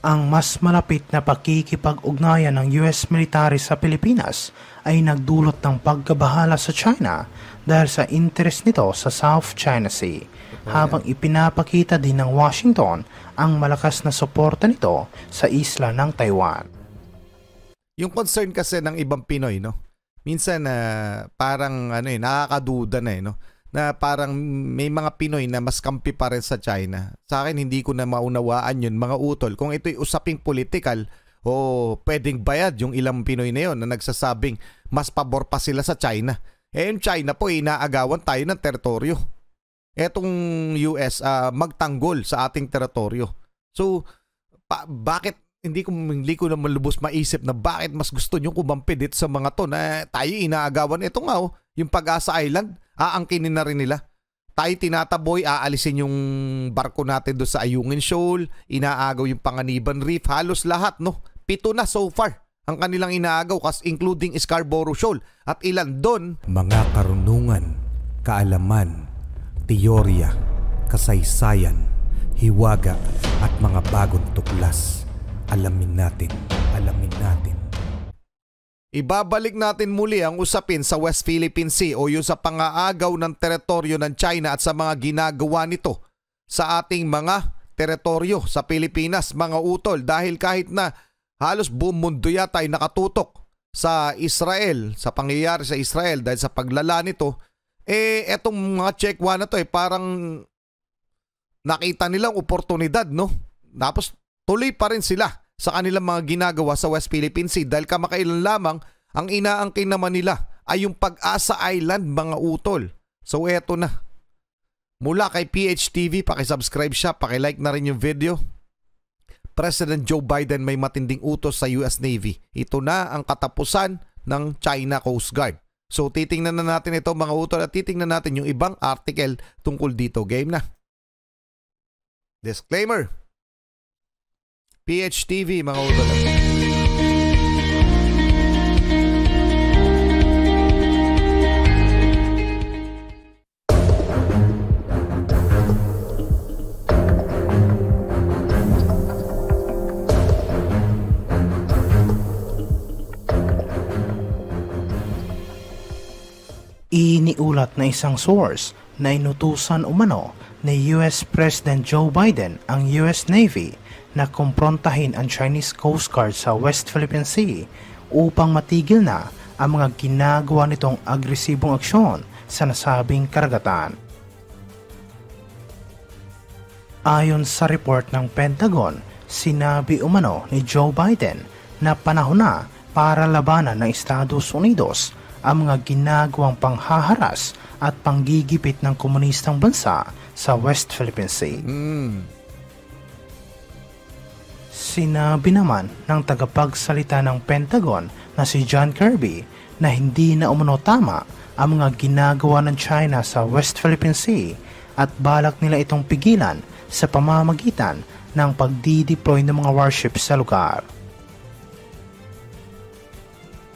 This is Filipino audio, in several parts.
Ang mas malapit na pakikipag-ugnayan ng US military sa Pilipinas ay nagdulot ng pagkabahala sa China dahil sa interes nito sa South China Sea, habang ipinapakita din ng Washington ang malakas na suporta nito sa isla ng Taiwan. Yung concern kasi ng ibang Pinoy, no? Minsan parang nakakaduda na no? Na parang may mga Pinoy na mas kampi pa rin sa China. Sa akin, hindi ko na maunawaan yun, mga utol. Kung ito'y usaping political o pwedeng bayad yung ilang Pinoy na yun na nagsasabing mas pabor pa sila sa China. Yung China po, inaagawan tayo ng teritoryo. Etong US, magtanggol sa ating teritoryo. So, bakit hindi ko na malubos maisip na bakit mas gusto nyo kumampi dito sa mga to na tayo inaagawan? Ito nga yung Pag-asa Island, aangkinin na rin nila. Tayo tinataboy, aalisin yung barko natin doon sa Ayungin Shoal, inaagaw yung Panganiban Reef, halos lahat, no? 7 na so far ang kanilang inaagaw, including Scarborough Shoal. At ilan doon? Mga karunungan, kaalaman, teorya, kasaysayan, hiwaga at mga bagong tuklas. Alamin natin. Ibabalik natin muli ang usapin sa West Philippine Sea o yung sa pangaagaw ng teritoryo ng China at sa mga ginagawa nito sa ating mga teritoryo sa Pilipinas, mga utol. Dahil kahit na halos buong mundo yata ay nakatutok sa Israel, sa pangyayari sa Israel dahil sa paglala nito, etong mga Chekwa na to parang nakita nilang oportunidad, no? Tapos tuloy pa rin sila sa kanilang mga ginagawa sa West Philippine Sea dahil kamakailan lamang ang inaangkin naman nila ay yung Pag-asa Island, mga utol. So eto na. Mula kay PHTV, pakisubscribe siya, pakilike na rin yung video. President Joe Biden may matinding utos sa US Navy. Ito na ang katapusan ng China Coast Guard. So titingnan na natin ito, mga utol, at titingnan natin yung ibang article tungkol dito. Game na. Disclaimer. PHTV, mga utol. Iniulat na isang source na inutusan umano ni US President Joe Biden ang US Navy na kumprontahin ang Chinese Coast Guard sa West Philippine Sea upang matigil na ang mga ginagawa nitong agresibong aksyon sa nasabing karagatan. Ayon sa report ng Pentagon, sinabi umano ni Joe Biden na panahon na para labanan ng Estados Unidos ang mga ginagawang panghaharas at panggigipit ng komunistang bansa sa West Philippine Sea. Sinabi naman ng tagapagsalita ng Pentagon na si John Kirby na hindi na umano tama ang mga ginagawa ng China sa West Philippine Sea at balak nila itong pigilan sa pamamagitan ng pagdideploy ng mga warships sa lugar.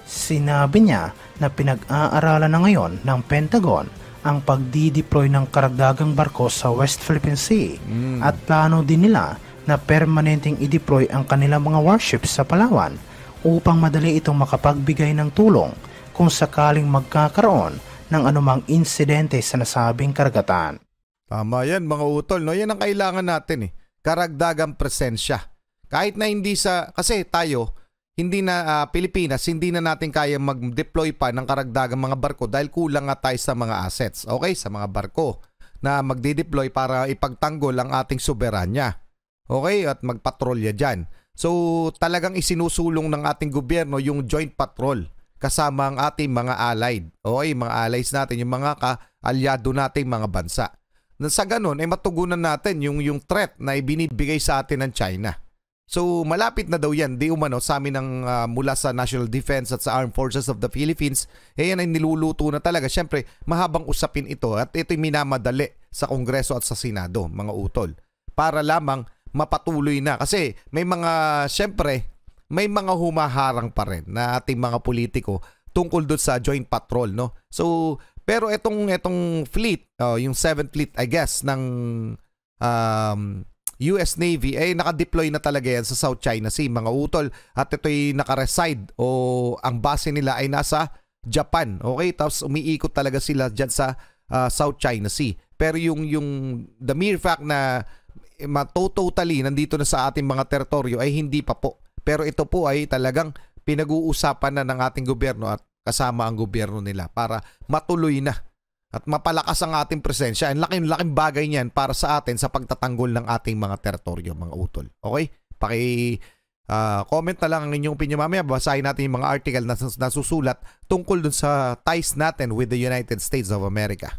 Sinabi niya na pinag-aaralan na ngayon ng Pentagon ang pagdideploy ng karagdagang barko sa West Philippine Sea at plano din nila na permanenteng i-deploy ang kanilang mga warships sa Palawan upang madali itong makapagbigay ng tulong kung sakaling magkakaroon ng anumang insidente sa nasabing karagatan. Tama yan, mga utol, no? Yan ang kailangan natin karagdagang presensya. Kahit na hindi kasi tayo, hindi na Pilipinas, hindi na natin kaya mag-deploy pa ng karagdagang mga barko dahil kulang nga tayo sa mga assets. Okay, sa mga barko na magdi-deploy para ipagtanggol ang ating soberanya. Okay, at magpatrolya dyan. So talagang isinusulong ng ating gobyerno yung joint patrol kasama ang ating mga allied. Okay, mga allies natin, yung mga kaalyado nating mga bansa. Sa ganun, ay matugunan natin yung threat na ibinibigay sa atin ng China. So malapit na daw yan, di umano sa amin mula sa National Defense at sa Armed Forces of the Philippines, yan ay niluluto na talaga. Siyempre, mahabang usapin ito at ito'y minamadali sa Kongreso at sa Senado, mga utol. Para lamang mapatuloy na. Kasi may mga, siyempre, may mga humaharang pa rin na ating mga politiko tungkol doon sa joint patrol, no? So, pero itong fleet, yung 7th fleet, I guess, ng US Navy ay nakadeploy na talaga yan sa South China Sea, mga utol. At ito'y nakareside o ang base nila ay nasa Japan. Okay? Tapos umiikot talaga sila dyan sa South China Sea. Pero yung the mere fact na totally nandito na sa ating mga teritoryo ay hindi pa po. Pero ito po ay talagang pinag-uusapan na ng ating gobyerno at kasama ang gobyerno nila para matuloy na at mapalakas ang ating presensya. Ang laking bagay niyan para sa atin sa pagtatanggol ng ating mga teritoryo, mga utol. Okay? Comment na lang ang inyong opinion mamaya. Basahin natin yung mga article na nasusulat tungkol dun sa ties natin with the United States of America.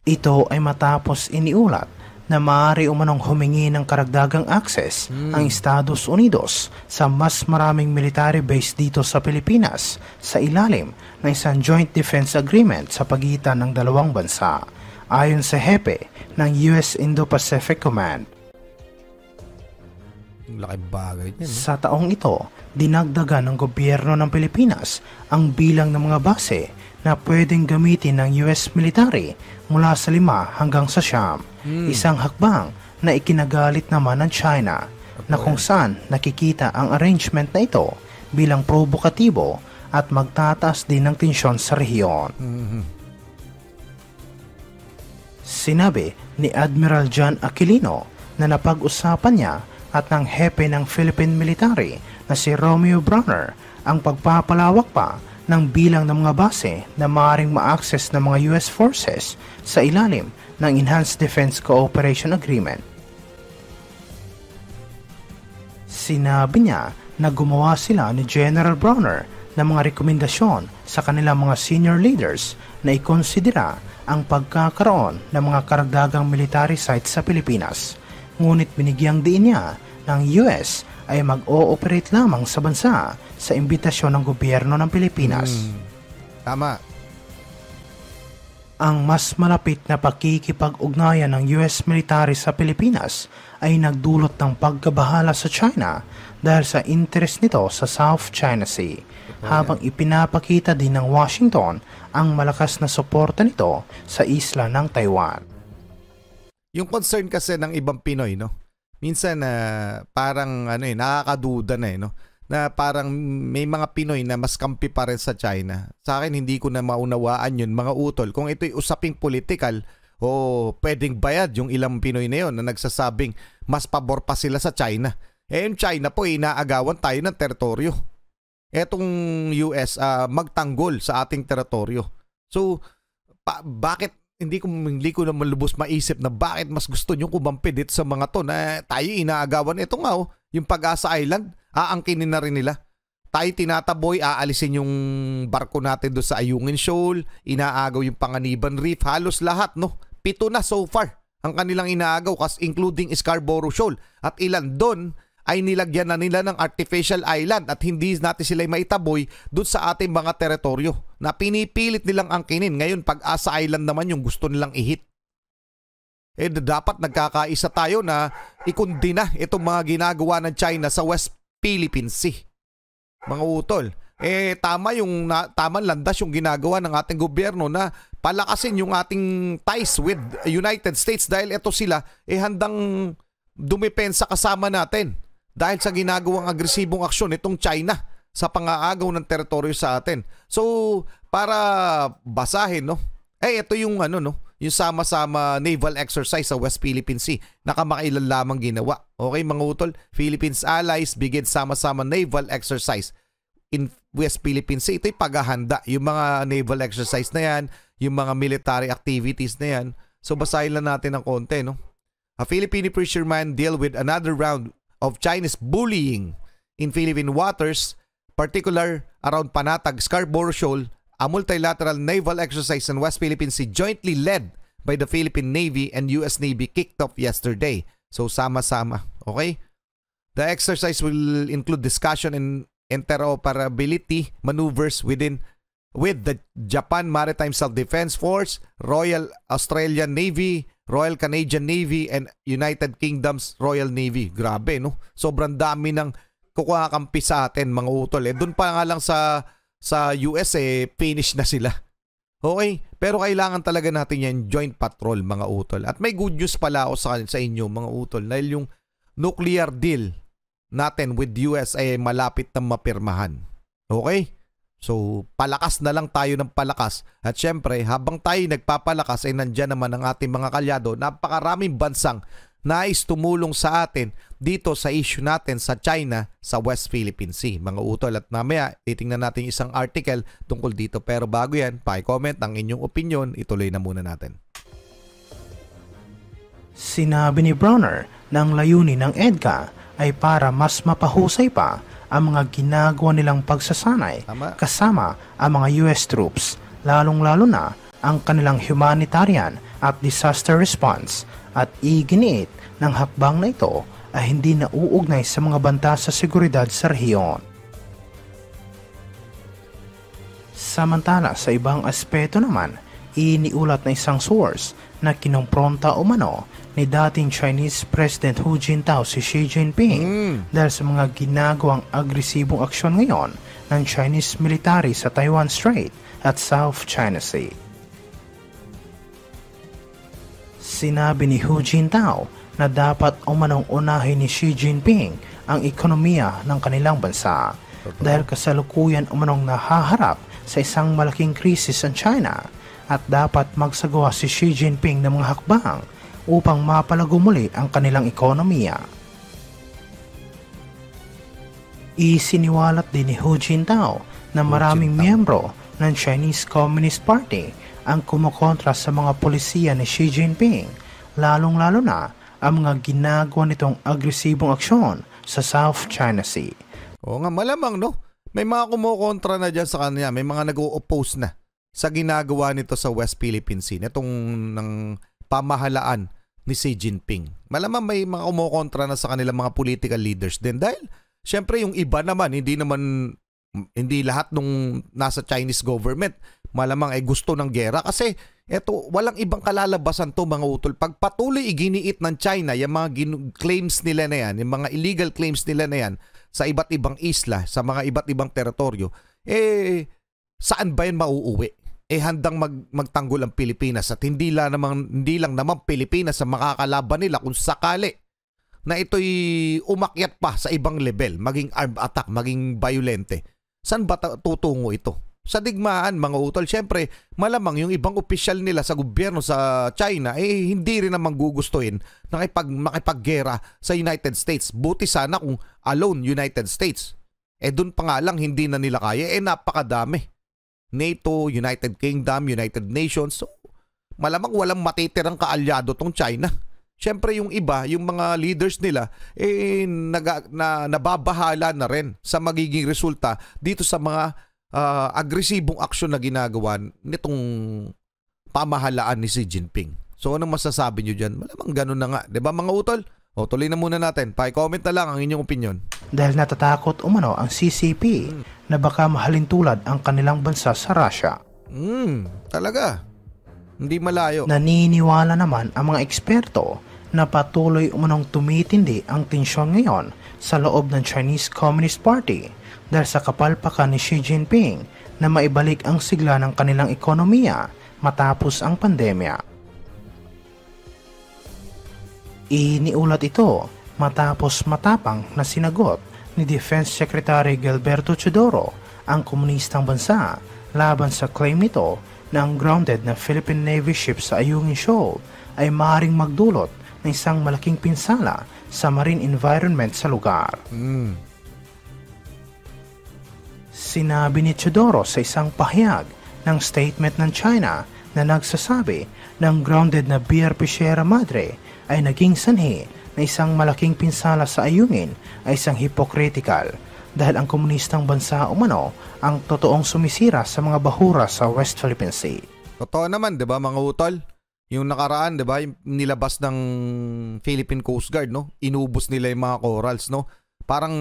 Ito ay matapos iniulat na maaari umanong humingi ng karagdagang access ang Estados Unidos sa mas maraming military base dito sa Pilipinas sa ilalim ng isang Joint Defense Agreement sa pagitan ng dalawang bansa, ayon sa hepe ng US Indo-Pacific Command. Laking bagay niyan. Sa taong ito, dinagdagan ng gobyerno ng Pilipinas ang bilang ng mga base na pwedeng gamitin ng US military mula sa 5 hanggang sa 9. Isang hakbang na ikinagalit naman ng China na kung saan nakikita ang arrangement na ito bilang provokatibo at magtataas din ng tensyon sa rehiyon. Sinabi ni Admiral John Aquilino na napag-usapan niya at ng hepe ng Philippine Military na si Romeo Brunner ang pagpapalawak pa ng bilang ng mga base na maaaring ma-access ng mga US forces sa ilalim ng Enhanced Defense Cooperation Agreement. Sinabi niya na gumawa sila ni General Brunner ng mga rekomendasyon sa kanilang mga senior leaders na ikonsidera ang pagkakaroon ng mga karagdagang military sites sa Pilipinas. Ngunit binigyang diin niya ng US ay mag-ooperate lamang sa bansa sa imbitasyon ng gobyerno ng Pilipinas. Tama. Ang mas malapit na pakikipag-ugnayan ng US military sa Pilipinas ay nagdulot ng pagkabahala sa China dahil sa interest nito sa South China Sea, habang ipinapakita din ng Washington ang malakas na suporta nito sa isla ng Taiwan. Yung concern kasi ng ibang Pinoy, no? Minsan parang nakakaduda na no? Na parang may mga Pinoy na mas kampi pa rin sa China. Sa akin, hindi ko na maunawaan yun, mga utol. Kung ito'y usaping political o pwedeng bayad yung ilang Pinoy na yun na nagsasabing mas pabor pa sila sa China. Yung China po, inaagawan tayo ng teritoryo. Etong US, magtanggol sa ating teritoryo. So, bakit hindi ko naman lubos maisip na bakit mas gusto nyo kumampi dito sa mga to na tayo inaagawan. Ito nga yung Pag-asa Island, aangkinin na rin nila. Tayo tinataboy, aalisin yung barko natin doon sa Ayungin Shoal, inaagaw yung Panganiban Reef, halos lahat, no? 7 na so far ang kanilang inaagaw, including Scarborough Shoal. At ilan doon ay nilagyan na nila ng artificial island at hindi natin sila maitaboy doon sa ating mga teritoryo na pinipilit nilang angkinin. Ngayon, Pag-asa Island naman yung gusto nilang ihit. Dapat nagkakaisa tayo na ikundina itong mga ginagawa ng China sa West Philippine Sea. Mga utol. Tamang landas yung ginagawa ng ating gobyerno na palakasin yung ating ties with United States dahil ito sila handang dumepensa kasama natin dahil sa ginagawang agresibong aksyon itong China sa pang-aagaw ng teritoryo sa atin. So, para basahin, no? Ito yung yung sama-sama naval exercise sa West Philippine Sea. Nakamakailan lamang ginawa. Okay, mga utol? Philippines allies begin sama-sama naval exercise in West Philippine Sea. Ito'y paghahanda. Yung mga naval exercise na yan, yung mga military activities na yan. So, basahin lang natin ng konti, no? A Philippine fisherman deal with another round of Chinese bullying in Philippine waters, particular around Panatag, Scarborough Shoal, a multilateral naval exercise in West Philippine Sea jointly led by the Philippine Navy and US Navy kicked off yesterday. So sama-sama, okay? The exercise will include discussion and interoperability maneuvers with the Japan Maritime Self-Defense Force, Royal Australian Navy, Royal Canadian Navy, and United Kingdom's Royal Navy. Grabe, no? Sobrang dami ng kukuhakampi sa atin, mga utol. Doon pa nga lang sa US, finish na sila. Okay, pero kailangan talaga natin yan joint patrol mga utol. At may good news pala ako sa inyo mga utol dahil yung nuclear deal natin with US ay malapit na mapirmahan. Okay? So, palakas na lang tayo ng palakas. At syempre, habang tayo nagpapalakas ay nandyan naman ang ating mga kalyado. Napakaraming bansang nais tumulong sa atin dito sa issue natin sa China sa West Philippine Sea. Mga utol, at mamaya titingnan natin isang article tungkol dito. Pero bago yan, pa-comment ang inyong opinion. Ituloy na muna natin. Sinabi ni Bronner na ang layunin ng EDCA ay para mas mapahusay pa ang mga ginagawa nilang pagsasanay kasama ang mga US troops, lalong-lalo na ang kanilang humanitarian at disaster response, at iginiit ng hakbang na ito ay hindi nauugnay sa mga banta sa seguridad sa rehiyon. Samantala sa ibang aspeto naman, iniulat na isang source na kinumpronta umano ni dating Chinese President Hu Jintao si Xi Jinping dahil sa mga ginagawang agresibong aksyon ngayon ng Chinese military sa Taiwan Strait at South China Sea. Sinabi ni Hu Jintao na dapat umanong unahin ni Xi Jinping ang ekonomiya ng kanilang bansa dahil kasalukuyan umanong nahaharap sa isang malaking krisis ang China at dapat magsagawa si Xi Jinping ng mga hakbang upang mapalago muli ang kanilang ekonomiya. Isiniwalat din ni Hu Jintao na maraming miyembro ng Chinese Communist Party ang kumukontra sa mga polisiya ni Xi Jinping, lalong-lalo na ang mga ginagawa nitong agresibong aksyon sa South China Sea. Oo nga, malamang no? May mga kumukontra na dyan sa kanya, may mga nag-o-oppose na sa ginagawa nito sa West Philippine Sea, itong ng pamahalaan ni Xi Jinping. Malamang may mga kumukontra na sa kanilang mga political leaders din dahil syempre yung iba naman, hindi lahat nung nasa Chinese government malamang ay gusto ng gera kasi eto, walang ibang kalalabasan to mga utol. Pag patuloy iginiit ng China yung mga claims nila na yan, yung mga illegal claims nila na yan sa iba't ibang isla, sa mga iba't ibang teritoryo, saan ba yan mauuwi? Handang magtanggol ang Pilipinas at hindi lang naman Pilipinas ang makakalaban nila kung sakali na ito'y umakyat pa sa ibang level, maging armed attack, maging violente. Saan ba tutungo ito? Sa digmaan mga utol, syempre malamang yung ibang opisyal nila sa gobyerno sa China hindi rin naman gugustuhin na makipaggera sa United States. Buti sana kung alone United States. Dun pa nga lang hindi na nila kaya, napakadami. NATO, United Kingdom, United Nations. So, malamang walang matitirang kaalyado tong China. Syempre yung iba, yung mga leaders nila, nababahala na rin sa magiging resulta dito sa mga agresibong aksyon na ginagawa nitong pamahalaan ni Xi Jinping. So anong masasabi nyo dyan? Malamang ganun na nga. Diba mga utol? O tuloy na muna natin. Pa-comment na lang ang inyong opinion. Dahil natatakot umano ang CCP na baka mahalin tulad ang kanilang bansa sa Russia. Talaga. Hindi malayo. Naniniwala naman ang mga eksperto na patuloy umanong tumitindi ang tensyon ngayon sa loob ng Chinese Communist Party dahil sa kapalpakan ni Xi Jinping na maibalik ang sigla ng kanilang ekonomiya matapos ang pandemya. Iniulat ito matapos matapang na sinagot ni Defense Secretary Gilberto Chodoro ang komunistang bansa laban sa claim nito na ang grounded na Philippine Navy ship sa Ayungin Shoal ay maaaring magdulot ng isang malaking pinsala sa marine environment sa lugar. Sinabi ni Chodoro sa isang pahayag ng statement ng China na nagsasabi ng grounded na BRP Sierra Madre ay naging sanhi na isang malaking pinsala sa Ayungin ay isang hypocritical dahil ang komunistang bansa umano ang totoong sumisira sa mga bahura sa West Philippine Sea. Totoo naman, 'di ba mga utol? Yung nakaraan, 'di ba, yung nilabas ng Philippine Coast Guard, no? Inubos nila yung mga corals, no? Parang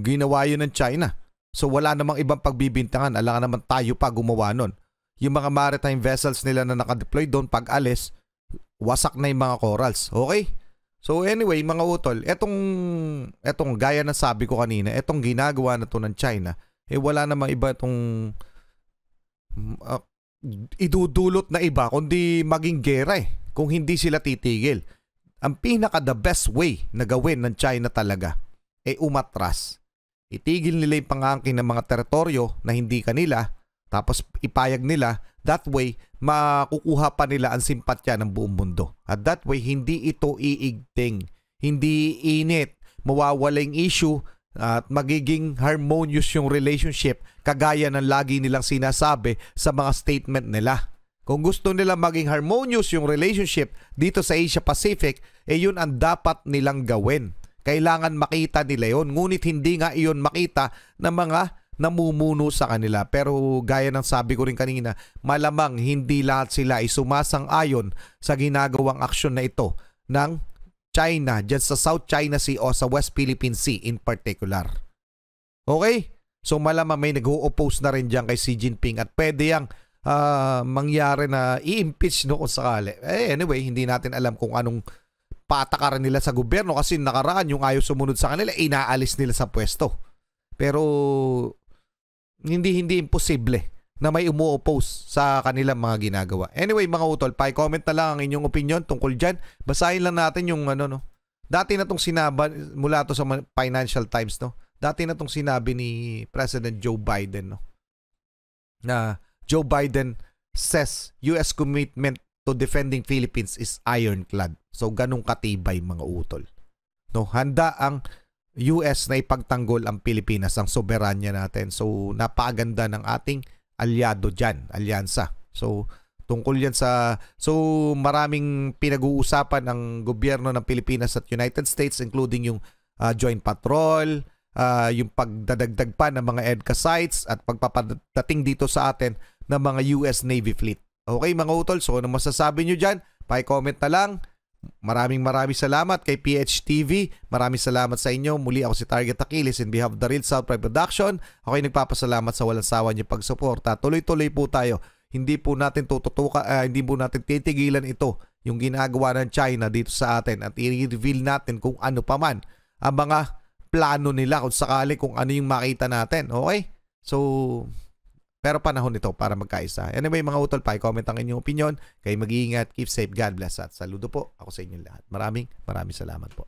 ginawa 'yun ng China. So wala namang ibang pagbibintangan, alangan naman tayo pa gumawa nun. Yung mga maritime vessels nila na nakadeploy doon, pag alis, wasak na yung mga corals. Okay? So anyway, mga utol, etong gaya na sabi ko kanina, etong ginagawa na to ng China, wala namang iba itong idudulot na iba kundi maging gera kung hindi sila titigil. Ang pinaka the best way na gawin ng China talaga umatras. Itigil nila yung pangangkin ng mga teritoryo na hindi kanila, tapos ipayag nila. That way, makukuha pa nila ang simpatya ng buong mundo. At that way, hindi ito iigting, hindi init, mawawala yung issue at magiging harmonious yung relationship kagaya ng lagi nilang sinasabi sa mga statement nila. Kung gusto nila maging harmonious yung relationship dito sa Asia Pacific, yun ang dapat nilang gawin. Kailangan makita nila yun. Ngunit hindi nga iyon makita ng mga namumuno sa kanila. Pero gaya ng sabi ko rin kanina, malamang hindi lahat sila ay sumasang-ayon sa ginagawang aksyon na ito ng China dyan sa South China Sea o sa West Philippine Sea in particular. Okay? So malamang may nag-o-oppose na rin dyan kay Xi Jinping at pwede yang mangyari na i-impeach no kung sakali. Anyway, hindi natin alam kung anong patakaran nila sa gobyerno kasi nakaraan yung ayaw sumunod sa kanila, inaalis nila sa pwesto. Pero hindi imposible na may umu-oppose sa kanilang mga ginagawa. Anyway, mga utol, pa-comment na lang ang inyong opinion tungkol dyan. Basahin lang natin yung dati na tong sinabi mula to sa Financial Times, no? Dati na tong sinabi ni President Joe Biden, no? Na Joe Biden says US commitment to defending Philippines is ironclad. So ganung katibay, mga utol. No, handa ang US na ipagtanggol ang Pilipinas, ang soberanya natin. So napakaganda ng ating alyado dyan, alyansa. So tungkol yan maraming pinag-uusapan ng gobyerno ng Pilipinas at United States, including yung joint patrol, yung pagdadagdag pa ng mga EDCA sites at pagpapadating dito sa atin ng mga US Navy fleet. Okay, mga utol, so ano masasabi nyo dyan? Pa-comment na lang. Maraming salamat kay PHTV. Maraming salamat sa inyo. Muli ako si Target Achilles in behalf of the Real South Pride Production. Ako ay nagpapasalamat sa walang sawa niyo pagsuporta. Tuloy-tuloy po tayo. Hindi po natin hindi po natin titigilan ito, yung ginagawa ng China dito sa atin, at i-reveal natin kung ano pa man ang mga plano nila kung sakali kung ano yung makita natin. Okay? So pero panahon ito para magkaisa. Anyway, mga utol, pa-comment ang inyong opinion. Kayo mag-iingat, keep safe, God bless, at saludo po ako sa inyong lahat. Maraming salamat po.